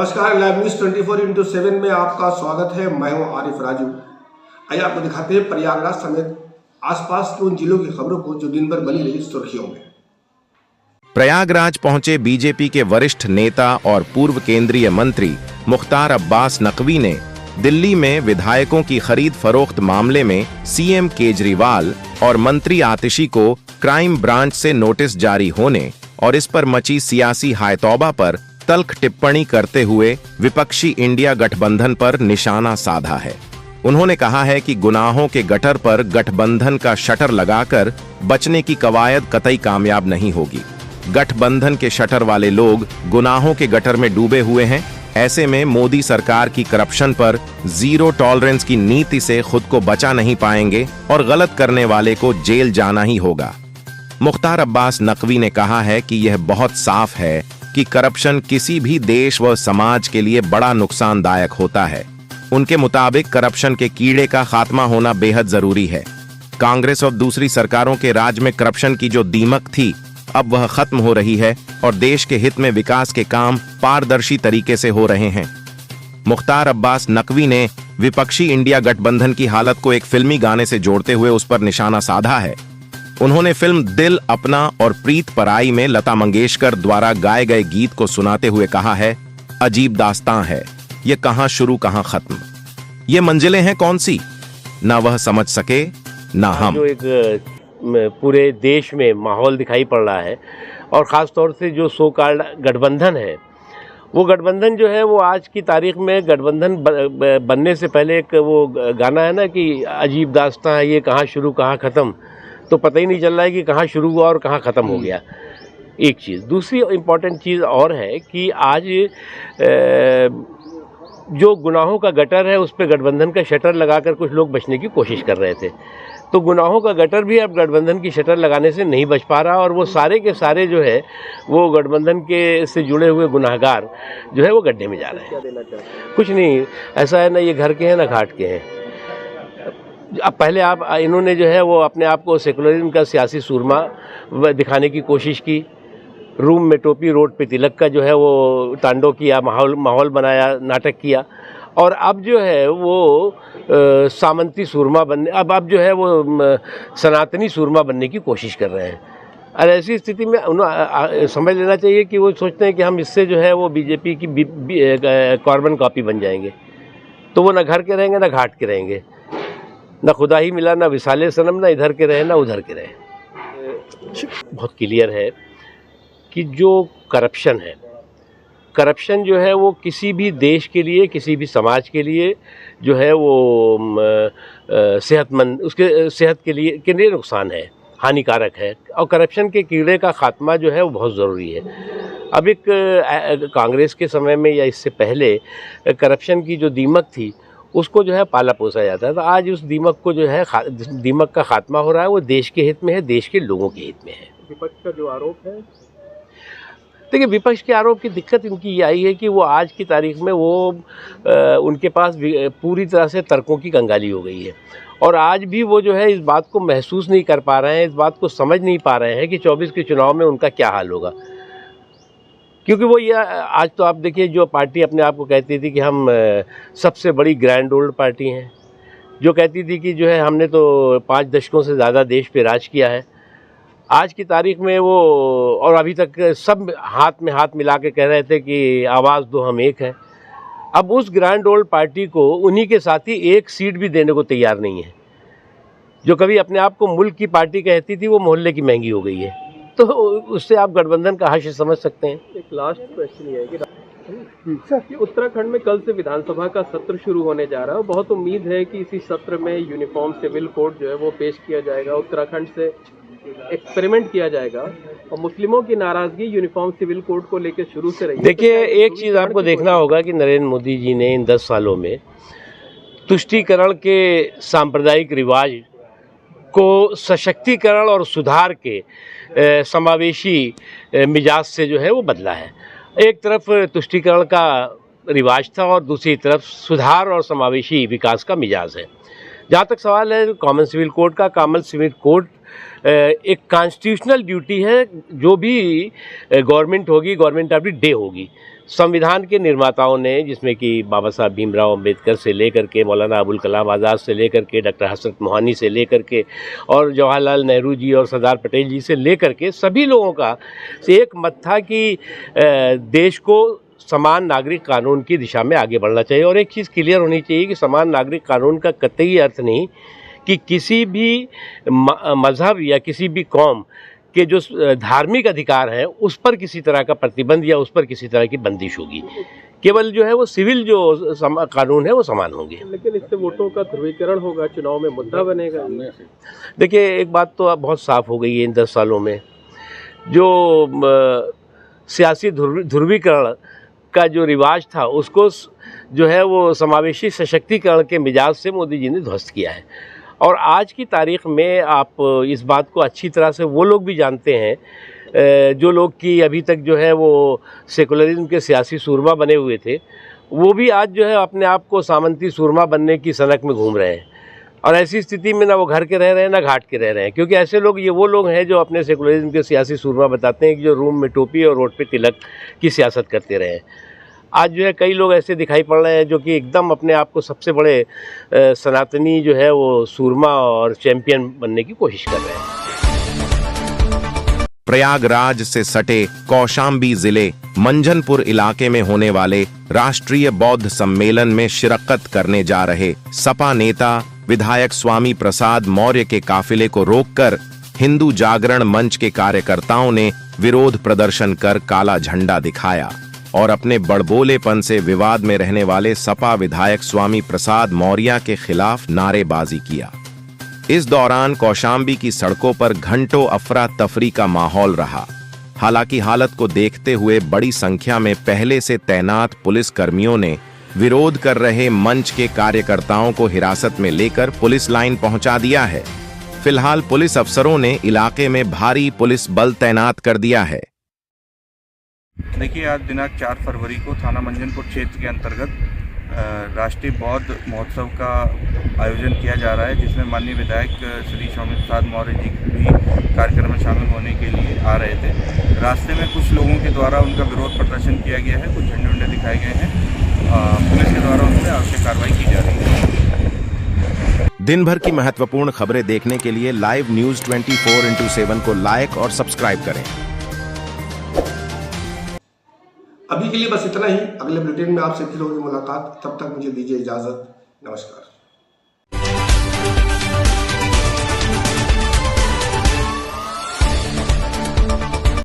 नमस्कार, live news 24/7 में आपका स्वागत है। मैं हूं आरिफ राजू। आइए आपको दिखाते हैं प्रयागराज समेत आसपास के उन जिलों की खबरों को जो दिन भर बनी रही सुर्खियों में। प्रयागराज पहुंचे बीजेपी के वरिष्ठ नेता और पूर्व केंद्रीय मंत्री मुख्तार अब्बास नकवी ने दिल्ली में विधायकों की खरीद फरोख्त मामले में सीएम केजरीवाल और मंत्री आतिशी को क्राइम ब्रांच से नोटिस जारी होने और इस पर मची सियासी हायतौबा पर तल्ख टिप्पणी करते हुए विपक्षी इंडिया गठबंधन पर निशाना साधा है। उन्होंने कहा है कि गुनाहों के गटर पर गठबंधन का शटर लगाकर बचने की कवायद कतई कामयाब नहीं होगी। गठबंधन के शटर वाले लोग गुनाहों के गटर में डूबे हुए हैं। ऐसे में मोदी सरकार की करप्शन पर जीरो टॉलरेंस की नीति से खुद को बचा नहीं पाएंगे और गलत करने वाले को जेल जाना ही होगा। मुख्तार अब्बास नकवी ने कहा है कि यह बहुत साफ है कि करप्शन किसी भी देश व समाज के लिए बड़ा नुकसानदायक होता है। उनके मुताबिक करप्शन के कीड़े का खात्मा होना बेहद जरूरी है। कांग्रेस और दूसरी सरकारों के राज में करप्शन की जो दीमक थी, अब वह खत्म हो रही है और देश के हित में विकास के काम पारदर्शी तरीके से हो रहे हैं। मुख्तार अब्बास नकवी ने विपक्षी इंडिया गठबंधन की हालत को एक फिल्मी गाने से जोड़ते हुए उस पर निशाना साधा है। उन्होंने फिल्म दिल अपना और प्रीत पराई में लता मंगेशकर द्वारा गाए गए गीत को सुनाते हुए कहा है, अजीब दास्तां है ये, कहां शुरू कहां खत्म, ये मंजिलें हैं कौन सी, ना वह समझ सके ना हम। जो एक पूरे देश में माहौल दिखाई पड़ रहा है और ख़ास तौर से जो सो कॉल्ड गठबंधन है, वो गठबंधन जो है वो आज की तारीख में गठबंधन बनने से पहले एक वो गाना है ना कि अजीब दास्तां है ये, कहाँ शुरू कहाँ ख़त्म, तो पता ही नहीं चल रहा है कि कहाँ शुरू हुआ और कहाँ ख़त्म हो गया। एक चीज़, दूसरी इम्पॉर्टेंट चीज़ और है कि आज जो गुनाहों का गटर है उस पर गठबंधन का शटर लगाकर कुछ लोग बचने की कोशिश कर रहे थे, तो गुनाहों का गटर भी अब गठबंधन की शटर लगाने से नहीं बच पा रहा और वो सारे के सारे जो है वो गठबंधन के से जुड़े हुए गुनाहगार जो है वो गड्ढे में जा रहे हैं। क्या देना चाहते? कुछ नहीं, ऐसा है ना, ये घर के हैं ना घाट के हैं। अब पहले आप इन्होंने जो है वो अपने आप को सेकुलरिज्म का सियासी सूरमा दिखाने की कोशिश की, रूम में टोपी रोड पे तिलक का जो है वो तांडव किया, माहौल बनाया, नाटक किया, और अब जो है वो सामंती सूरमा बनने, अब जो है वो सनातनी सूरमा बनने की कोशिश कर रहे हैं। और ऐसी स्थिति में उन्हें समझ लेना चाहिए कि वो सोचते हैं कि हम इससे जो है वो बीजेपी की कार्बन कॉपी बन जाएंगे, तो वो ना घर के रहेंगे ना घाट के रहेंगे, ना खुदा ही मिला ना विसाले सनम, ना इधर के रहे ना उधर के रहे। बहुत क्लियर है कि जो करप्शन है, करप्शन जो है वो किसी भी देश के लिए, किसी भी समाज के लिए जो है वो सेहतमंद, उसके सेहत के लिए नुकसान है, हानिकारक है, और करप्शन के कीड़े का खात्मा जो है वो बहुत ज़रूरी है। अब एक कांग्रेस के समय में या इससे पहले करप्शन की जो दीमक थी उसको जो है पाला पोसा जाता है, तो आज उस दीमक को जो है दीमक का खात्मा हो रहा है, वो देश के हित में है, देश के लोगों के हित में है। विपक्ष का जो आरोप है, देखिए विपक्ष के आरोप की दिक्कत इनकी ये आई है कि वो आज की तारीख में वो उनके पास पूरी तरह से तर्कों की कंगाली हो गई है और आज भी वो जो है इस बात को महसूस नहीं कर पा रहे हैं, इस बात को समझ नहीं पा रहे हैं कि 24 के चुनाव में उनका क्या हाल होगा। क्योंकि वो ये आज तो आप देखिए, जो पार्टी अपने आप को कहती थी कि हम सबसे बड़ी ग्रैंड ओल्ड पार्टी हैं, जो कहती थी कि जो है हमने तो 5 दशकों से ज़्यादा देश पे राज किया है, आज की तारीख में वो, और अभी तक सब हाथ में हाथ मिला के कह रहे थे कि आवाज़ दो हम एक हैं। अब उस ग्रैंड ओल्ड पार्टी को उन्हीं के साथ ही एक सीट भी देने को तैयार नहीं है। जो कभी अपने आप को मुल्क की पार्टी कहती थी वो मोहल्ले की महंगी हो गई है, तो उससे आप गठबंधन का हाशिया समझ सकते हैं। एक लास्ट क्वेश्चन ये है कि उत्तराखंड में कल से विधानसभा का सत्र शुरू होने जा रहा है, बहुत उम्मीद है कि इसी सत्र में यूनिफॉर्म सिविल कोड जो है वो पेश किया जाएगा, उत्तराखंड से एक्सपेरिमेंट किया जाएगा, और मुस्लिमों की नाराजगी यूनिफॉर्म सिविल कोड को लेकर शुरू से रही है। देखिए, एक चीज़ आपको देखना होगा कि नरेंद्र मोदी जी ने इन 10 सालों में तुष्टीकरण के सांप्रदायिक रिवाज को सशक्तिकरण और सुधार के समावेशी मिजाज से जो है वो बदला है। एक तरफ तुष्टीकरण का रिवाज था और दूसरी तरफ सुधार और समावेशी विकास का मिजाज है। जहाँ तक सवाल है कॉमन सिविल कोड का, कॉमन सिविल कोड एक कॉन्स्टिट्यूशनल ड्यूटी है, जो भी गवर्नमेंट होगी, गवर्नमेंट ऑफ द डे होगी। संविधान के निर्माताओं ने, जिसमें कि बाबा साहब भीमराव अंबेडकर से लेकर के मौलाना अबुल कलाम आज़ाद से लेकर के डॉक्टर हसरत मोहानी से लेकर के और जवाहरलाल नेहरू जी और सरदार पटेल जी से लेकर के सभी लोगों का एक मत था कि देश को समान नागरिक कानून की दिशा में आगे बढ़ना चाहिए। और एक चीज़ क्लियर होनी चाहिए कि समान नागरिक कानून का कतई अर्थ नहीं कि किसी भी मज़हब या किसी भी कौम के जो धार्मिक अधिकार हैं उस पर किसी तरह का प्रतिबंध या उस पर किसी तरह की बंदिश होगी। केवल जो है वो सिविल जो कानून है वो समान होंगे। लेकिन इससे वोटों का ध्रुवीकरण होगा, चुनाव में मुद्दा बनेगा। देखिए, एक बात तो अब बहुत साफ हो गई है इन 10 सालों में, जो सियासी ध्रुवीकरण का जो रिवाज था उसको जो है वो समावेशी सशक्तिकरण के मिजाज से मोदी जी ने ध्वस्त किया है। और आज की तारीख में आप इस बात को अच्छी तरह से वो लोग भी जानते हैं जो लोग कि अभी तक जो है वो सेकुलरिज्म के सियासी सूरमा बने हुए थे, वो भी आज जो है अपने आप को सामंती सूरमा बनने की सनक में घूम रहे हैं। और ऐसी स्थिति में ना वो घर के रह रहे हैं ना घाट के रह रहे हैं, क्योंकि ऐसे लोग, ये वो लोग हैं जो अपने सेकुलरिज्म के सियासी सूरमा बताते हैं कि जो रूम में टोपी और रोड पे तिलक की सियासत करते रहे हैं। आज जो है कई लोग ऐसे दिखाई पड़ रहे हैं जो कि एकदम अपने आप को सबसे बड़े सनातनी जो है वो सूरमा और चैंपियन बनने की कोशिश कर रहे हैं। प्रयागराज से सटे कौशाम्बी जिले मंझनपुर इलाके में होने वाले राष्ट्रीय बौद्ध सम्मेलन में शिरकत करने जा रहे सपा नेता विधायक स्वामी प्रसाद मौर्य के काफिले को रोककर हिंदू जागरण मंच के कार्यकर्ताओं ने विरोध प्रदर्शन कर काला झंडा दिखाया और अपने बड़बोलेपन से विवाद में रहने वाले सपा विधायक स्वामी प्रसाद मौर्य के खिलाफ नारेबाजी किया। इस दौरान कौशाम्बी की सड़कों पर घंटों अफरा तफरी का माहौल रहा। हालांकि हालत को देखते हुए बड़ी संख्या में पहले से तैनात पुलिस कर्मियों ने विरोध कर रहे मंच के कार्यकर्ताओं को हिरासत में लेकर पुलिस लाइन पहुंचा दिया है। फिलहाल पुलिस अफसरों ने इलाके में भारी पुलिस बल तैनात कर दिया है। देखिए, आज दिनांक 4 फरवरी को थाना मंझनपुर क्षेत्र के अंतर्गत राष्ट्रीय बौद्ध महोत्सव का आयोजन किया जा रहा है, जिसमें माननीय विधायक श्री स्वामी प्रसाद मौर्य जी भी कार्यक्रम में शामिल होने के लिए आ रहे थे। रास्ते में कुछ लोगों के द्वारा उनका विरोध प्रदर्शन किया गया है, कुछ झंडे उंडे दिखाए गए हैं। पुलिस के द्वारा उन पर आवश्यक कार्रवाई की जा रही है। दिन भर की महत्वपूर्ण खबरें देखने के लिए लाइव न्यूज 24x7 को लाइक और सब्सक्राइब करें। अभी के लिए बस इतना ही। अगले बुलेटिन में आपसे फिर होगी मुलाकात। तब तक मुझे दीजिए इजाजत। नमस्कार।